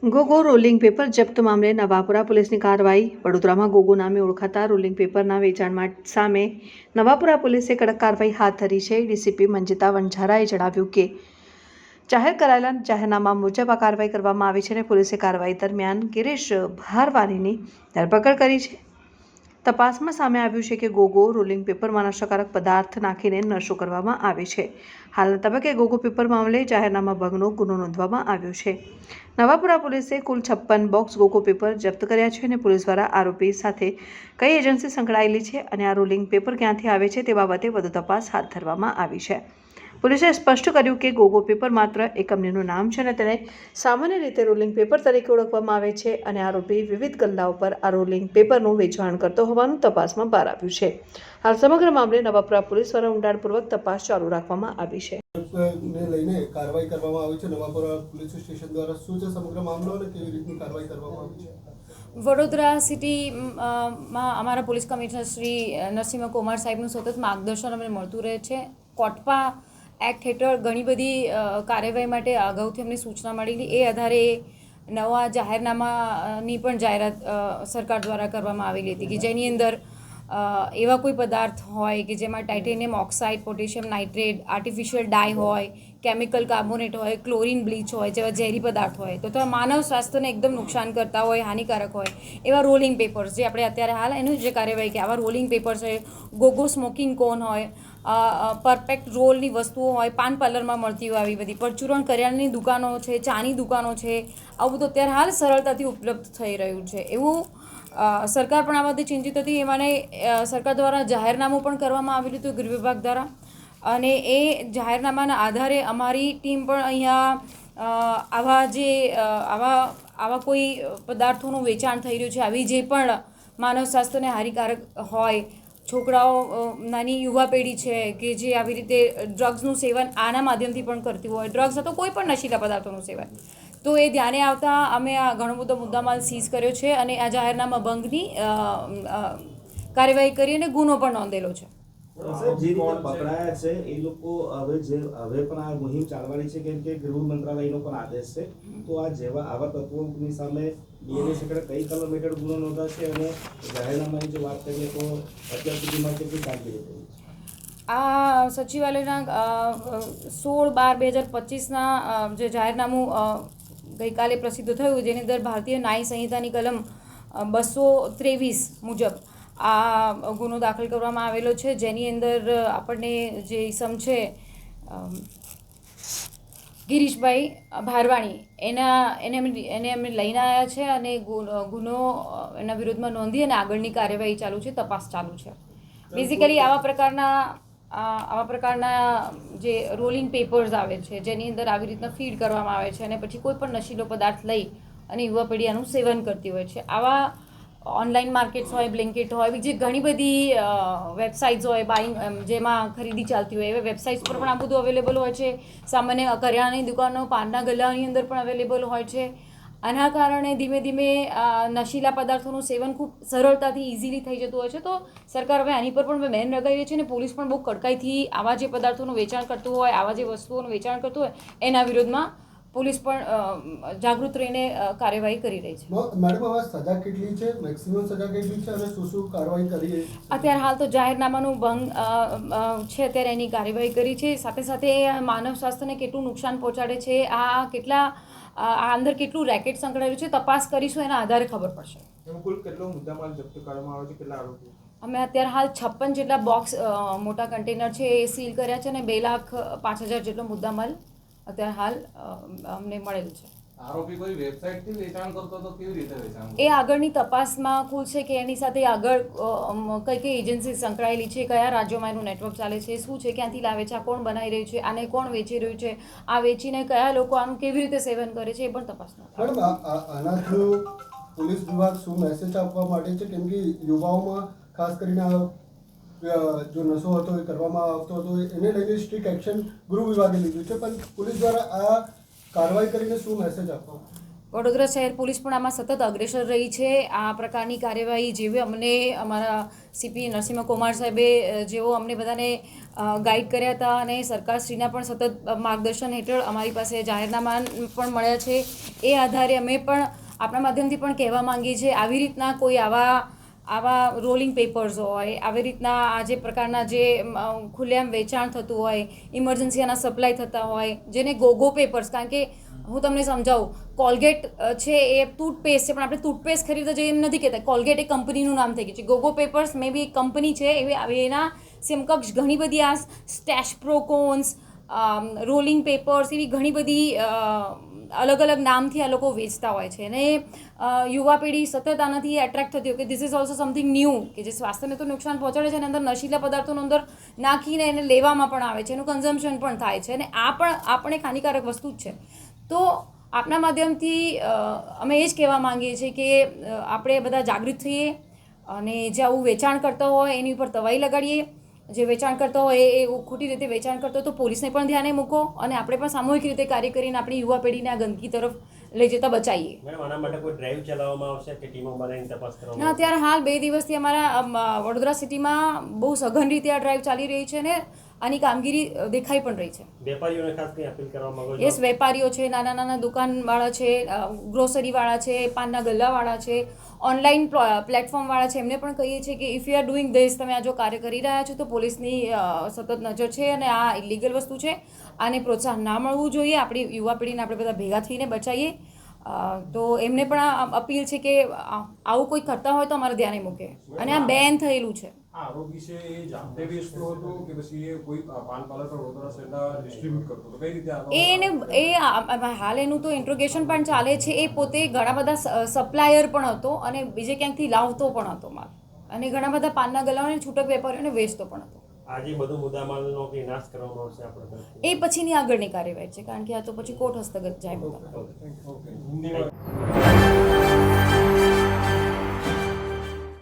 ગોગો rolling paper જપ્ત મામલે નવાપુરા પોલીસની કાર્યવાહી. વડોદરામાં ગોગો નામે ઓળખાતા રોલિંગ પેપરના વેચાણ સામે નવાપુરા પોલીસે કડક કાર્યવાહી હાથ ધરી છે. ડીસીપી મંજિતા વણઝારાએ જણાવ્યું કે જાહેર કરાયેલા જાહેરનામા મુજબ આ કાર્યવાહી કરવામાં આવી છે અને પોલીસે કાર્યવાહી દરમિયાન ગિરીશ ભારવાનીની ધરપકડ કરી છે. તપાસમાં સામે આવ્યું છે કે ગોગો રોલિંગ પેપરમાં નશાકારક પદાર્થ નાખીને નશો કરવામાં આવે છે. હાલના તબક્કે ગોગો પેપર મામલે જાહેરનામા ભંગનો ગુનો નોંધવામાં આવ્યો છે. નવાપુરા પોલીસે કુલ 56 બોક્સ ગોગો પેપર જપ્ત કર્યા છે અને પોલીસ દ્વારા આરોપી સાથે કઈ એજન્સી સંકળાયેલી છે અને આ રોલિંગ પેપર ક્યાંથી આવે છે તે બાબતે વધુ તપાસ હાથ ધરવામાં આવી છે. પોલીસે સ્પષ્ટ કર્યું કે ગોગો પેપર માત્ર એક કંપનીનું નામ છે અને તેને સામાન્ય રીતે રોલિંગ પેપર તરીકે ઓળખવામાં આવે છે અને આરોપી વિવિધ ગલ્લાઓ પર આ રોલિંગ પેપરનું વેચાણ કરતો હોવાનું તપાસમાં બહાર આવ્યું છે. હાલ સમગ્ર મામલે નવાપુરા પોલીસ દ્વારા ઊંડાણપૂર્વક તપાસ ચાલુ રાખવામાં આવી છે. ને લઈને કાર્યવાહી કરવામાં આવી છે. નવાપુરા પોલીસ સ્ટેશન દ્વારા શું છે સમગ્ર મામલો અને કેવી રીતની કાર્યવાહી કરવામાં આવી છે? વડોદરા સિટીમાં અમારા પોલીસ કમિશનર શ્રી નરસિંહ કુમાર સાહેબનું સતત માર્ગદર્શન અમને મળતું રહે છે. કોટપા એક્ટ હેઠળ ઘણી બધી કાર્યવાહી માટે અગાઉથી અમને સૂચના મળેલી. એ આધારે નવા જાહેરનામાની પણ જાહેરાત સરકાર દ્વારા કરવામાં આવેલી હતી કે જેની અંદર એવા કોઈ પદાર્થ હોય કે જેમાં titanium oxide, potassium nitrate, artificial dye હોય, કેમિકલ કાર્બોનેટ હોય, ક્લોરિન બ્લીચ હોય જેવા ઝેરી પદાર્થ હોય તો માનવ સ્વાસ્થ્યને એકદમ નુકસાન કરતા હોય, હાનિકારક હોય એવા રોલિંગ પેપર્સ જે આપણે અત્યારે હાલ એનું જે કાર્યવાહી કે આવા રોલિંગ પેપર્સ હોય, ગોગો સ્મોકિંગ કોન હોય, પરફેક્ટ રોલની વસ્તુઓ હોય, પાન પાર્લરમાં મળતી હોય આવી બધી, પરચુરણ કરિયાણાની દુકાનો છે, ચાની દુકાનો છે, આવું બધું અત્યારે હાલ સરળતાથી ઉપલબ્ધ થઈ રહ્યું છે. એવું સરકાર પણ આ બધી ચિંતિત હતી. એમાંને સરકાર દ્વારા જાહેરનામું પણ કરવામાં આવેલું હતું ગૃહ વિભાગ દ્વારા અને એ જાહેરનામાના આધારે અમારી ટીમ પણ અહીંયા આવા કોઈ પદાર્થોનું વેચાણ થઈ રહ્યું છે, આવી જે પણ માનવ સ્વાસ્થ્યને હાનિકારક હોય, છોકરાઓ નાની યુવા પેઢી છે કે જે આવી રીતે ડ્રગ્સનું સેવન આના માધ્યમથી પણ કરતી હોય, ડ્રગ્સ અથવા કોઈ પણ નશીલા પદાર્થોનું સેવન, તો એ ધ્યાને આવતા અમે આ ઘણો બધો મુદ્દામાલ સીઝ કર્યો છે અને આ જાહેરનામા ભંગની કાર્યવાહી કરી અને ગુનો પણ નોંધેલો છે. જે રીતે પકડાયા છે એ લોકો હવે પણ આ મુહિમ ચાલવાની છે કેમ કે ગૃહ મંત્રાલયનો પણ આદેશ છે. તો આવા તત્વોની સામે બીએનએસ હેઠળ કઈ કલમ હેઠળ ગુનો નોંધાશે અને જાહેરનામાની જો વાત કરીએ તો અત્યાર સુધીમાં કેટલી કામગીરી થઈ છે? આ સચિવાલયના 16/12/2025ના જે જાહેરનામું ગઈકાલે પ્રસિદ્ધ થયું જેની અંદર ભારતીય ન્યાય સંહિતાની કલમ 223 મુજબ આ ગુનો દાખલ કરવામાં આવેલો છે, જેની અંદર આપણને જે ઇસમ છે ગિરીશભાઈ ભારવાણી એને અમે લઈને આવ્યા છે અને ગુનો એના વિરુદ્ધમાં નોંધી અને આગળની કાર્યવાહી ચાલુ છે, તપાસ ચાલુ છે. બેઝિકલી આવા પ્રકારના જે રોલિંગ પેપર્સ આવે છે જેની અંદર આવી રીતના ફીડ કરવામાં આવે છે અને પછી કોઈ પણ નશીલો પદાર્થ લઈ અને યુવા પેઢી આનું સેવન કરતી હોય છે. આવા ઓનલાઈન માર્કેટ્સ હોય, બ્લિંકિટ હોય, બીજી ઘણી બધી વેબસાઇટ્સ હોય બાઇંગ જેમાં ખરીદી ચાલતી હોય એવા વેબસાઇટ્સ પર પણ આ બધું અવેલેબલ હોય છે. સામાન્ય કરિયાણાની દુકાનો, પાનના ગલ્લાની અંદર પણ અવેલેબલ હોય છે. આના કારણે ધીમે ધીમે નશીલા પદાર્થોનું સેવન ખૂબ સરળતાથી ઇઝીલી થઈ જતું હોય છે. તો સરકાર હવે આની પર પણ બેન લગાવી રહી છે અને પોલીસ પણ બહુ કડકાઈથી આવા જે પદાર્થોનું વેચાણ કરતું હોય, આવા જે વસ્તુઓનું વેચાણ કરતું હોય એના વિરોધમાં પોલીસ પણ જાગૃત રહીને કાર્યવાહી કરી રહી છે. મેડમ, આવા સજા કેટલી છે, મેક્સિમમ સજા કેટલી છે અને શું કાર્યવાહી કરી? અત્યારે હાલ તો જાહેરનામાનું ભંગ છે અત્યારે એની કાર્યવાહી કરી છે. સાથે સાથે માનવ સ્વાસ્થ્યને કેટલું નુકસાન પહોંચાડે છે, આ અંદર કેટલું રેકેટ સંકળાયેલું છે, તપાસ કરીશું એના આધારે ખબર પડશે. કુલ કેટલો મુદ્દામાલ જપ્ત કરવામાં આવે છે, કેટલા આરોપીઓ? અમે અત્યારે હાલ 56 જેટલા બોક્સ મોટા કન્ટેનર છે એ સીલ કર્યા છે અને 2,05,000 જેટલો મુદ્દામાલ અત્યારે હાલ અમને મળેલ છે. આરોપી કોઈ વેબસાઇટથી વેચાણ કરતો તો કેવી રીતે વેચાણ? એ આગળની તપાસમાં ખુલશે કે એની સાથે આગળ કઈ કઈ એજન્સી સંકળાયેલી છે, કયા રાજ્યોમાં એનું નેટવર્ક ચાલે છે, શું છે, ક્યાંથી લાવે છે, આ કોણ બનાવી રહ્યું છે, આને કોણ વેચી રહ્યું છે, આ વેચીને કયા લોકો આનું કેવી રીતે સેવન કરે છે એ પણ તપાસમાં. મેડમ, આનાથી પોલીસ વિભાગ શું મેસેજ આપવા માટે છે? કેમ કે યુવાઓમાં ખાસ કરીને જો નશો હતો એ કરવામાં આવતો હતો એને લઈને સ્ટ્રિક્ટ એક્શન ગૃહ વિભાગે લીધું છે, પણ પોલીસ દ્વારા આ કાર્યવાહી કરીને શું મેસેજ આપવા? વડોદરા શહેર પોલીસ પણ આમાં સતત અગ્રેસર રહી છે. આ પ્રકારની કાર્યવાહી જેવી અમને અમારા સીપી નરસિંહ કુમાર સાહેબે જેવો અમને બધાને ગાઈડ કર્યા હતા અને સરકારશ્રીના પણ સતત માર્ગદર્શન હેઠળ અમારી પાસે જાહેરનામા પણ મળ્યા છે. એ આધારે અમે પણ આપણા માધ્યમથી પણ કહેવા માંગીએ છીએ આવી રીતના કોઈ આવા રોલિંગ પેપર્સ હોય, આવી રીતના આ જે પ્રકારના જે ખુલ્લેઆમ વેચાણ થતું હોય, ઇમરજન્સીના સપ્લાય થતા હોય, જેને ગોગો પેપર્સ, કારણ કે હું તમને સમજાવું, કોલગેટ છે એ ટૂથપેસ્ટ છે, પણ આપણે ટૂથપેસ્ટ ખરીદવા જઈએ એમ નથી કહેતા. કોલગેટ એ કંપનીનું નામ થઈ ગયું છે. ગોગો પેપર્સ મે બી કંપની છે, એના સમકક્ષ ઘણી બધી આ સ્ટેશ પ્રોકોન્સ, રોલિંગ પેપર્સ, એવી ઘણી બધી અલગ અલગ નામથી આ લોકો વેચતા હોય છે. અને યુવા પેઢી સતત આનાથી એટ્રેક્ટ થતી હોય કે this is also something new, કે જે સ્વાસ્થ્યને તો નુકસાન પહોંચાડે છે અને અંદર નશીલા પદાર્થોનો અંદર નાખીને એને લેવામાં પણ આવે છે, એનું કન્ઝમ્પશન પણ થાય છે, અને આ પણ એક હાનિકારક વસ્તુ જ છે. તો આપના માધ્યમથી અમે એ જ કહેવા માંગીએ છીએ કે આપણે બધા જાગૃત થઈએ અને જે આવું વેચાણ કરતા હોય એની ઉપર તવાઈ લગાડીએ. જે વેચાણ કરતો હોય એ ખોટી રીતે વેચાણ કરતો હોય તો પોલીસને પણ ધ્યાને મૂકો અને આપણે પણ સામૂહિક રીતે કાર્ય કરીને આપણી યુવા પેઢીને આ ગંદકી તરફ લઈ જતા બચાવીએ. મેડમ, આના માટે કોઈ ડ્રાઈવ ચલાવવામાં આવશે કે ટીમો બનાવીને તપાસ કરવામાં ના, અત્યારે હાલ 2 દિવસથી અમારા વડોદરા સિટીમાં બહુ સઘન રીતે આ ડ્રાઈવ ચાલી રહી છે અને આની કામગીરી દેખાઈ પણ રહી છે. વેપારીઓને ખાસ કંઈ અપીલ કરવા માંગો છો? યસ, વેપારીઓ છે, નાના નાના દુકાનવાળા છે, ગ્રોસરીવાળા છે, પાનના ગલ્લાવાળા છે, ઓનલાઈન પ્લેટફોર્મવાળા છે, એમને પણ કહીએ છીએ કે if you are doing this, તમે આ જો કાર્ય કરી રહ્યા છો તો પોલીસની સતત નજર છે અને આ ઇલીગલ વસ્તુ છે. આને પ્રોત્સાહન ના મળવું જોઈએ. આપણી યુવા પેઢીને આપણે બધા ભેગા થઈને બચાવીએ. તો એમને પણ અપીલ છે કે આવું કોઈ કરતા હોય તો અમારે ધ્યાને મૂકે, અને આ બેન થયેલું છે. આરોપી છે એ જાતે વેચતો હતો કે પછી એ કોઈ પાન પાર્લર પર વડોદરા શહેરના ડિસ્ટ્રીબ્યુટ કરતો હતો? કઈ રીતે હાલ એનું તો ઇન્ટ્રોગેશન પણ ચાલે છે. એ પોતે ઘણા બધા સપ્લાયર પણ હતો અને બીજે ક્યાંકથી લાવતો પણ હતો માલ, અને ઘણા બધા પાનના ગલ્લાઓને છૂટક વેપારીઓને વેચતો પણ હતો. આજે બધું મુદ્દામાલનો કંઈ નાશ કરવામાં આવશે આપણે? એ પછીની આગળની કાર્યવાહી છે, કારણ કે આ તો પછી કોર્ટ હસ્તગત જાય બધા. ઓકે.